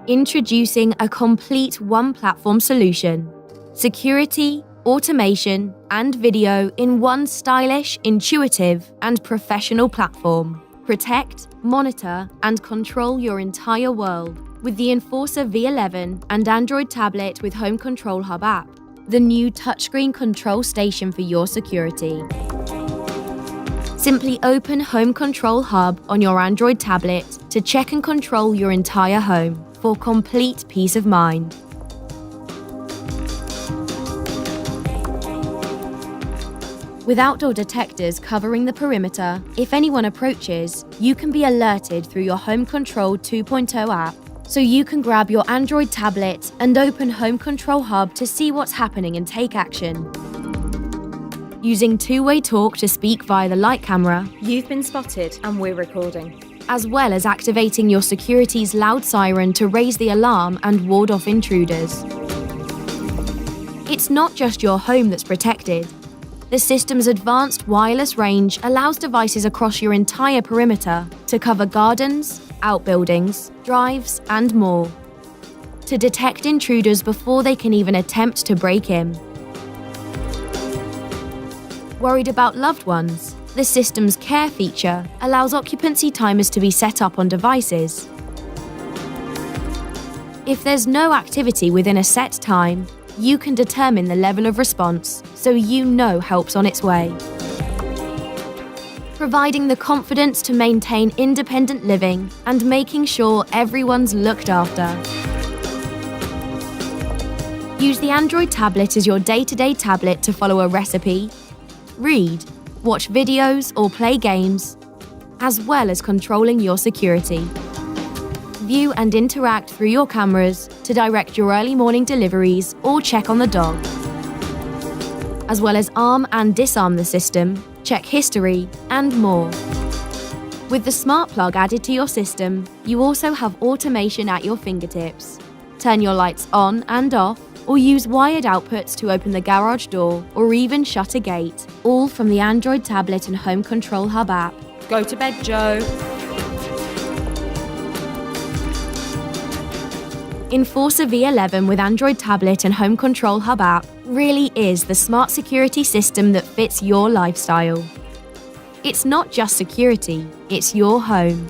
Introducing a complete one-platform solution. Security, automation, and video in one stylish, intuitive, and professional platform. Protect, monitor, and control your entire world with the Enforcer V11 and Android tablet with Home Control Hub app, the new touchscreen control station for your security. Simply open Home Control Hub on your Android tablet to check and control your entire home for complete peace of mind. With outdoor detectors covering the perimeter, if anyone approaches, you can be alerted through your Home Control 2.0 app, so you can grab your Android tablet and open Home Control Hub to see what's happening and take action. Using two-way talk to speak via the light camera, You've been spotted and we're recording. as well as activating your security's loud siren to raise the alarm and ward off intruders. It's not just your home that's protected. The system's advanced wireless range allows devices across your entire perimeter to cover gardens, outbuildings, drives, and more, to detect intruders before they can even attempt to break in. Worried about loved ones? The system's care feature allows occupancy timers to be set up on devices. If there's no activity within a set time, you can determine the level of response, so you know help's on its way. Providing the confidence to maintain independent living and making sure everyone's looked after. Use the Android tablet as your day-to-day tablet to follow a recipe, read, watch videos or play games, as well as controlling your security. View and interact through your cameras to direct your early morning deliveries or check on the dog. As well as arm and disarm the system, check history, and more. With the smart plug added to your system, you also have automation at your fingertips. Turn your lights on and off, or use wired outputs to open the garage door or even shut a gate, all from the Android tablet and Home Control Hub app. Go to bed, Joe. Enforcer V11 with Android tablet and Home Control Hub app really is the smart security system that fits your lifestyle. It's not just security, it's your home.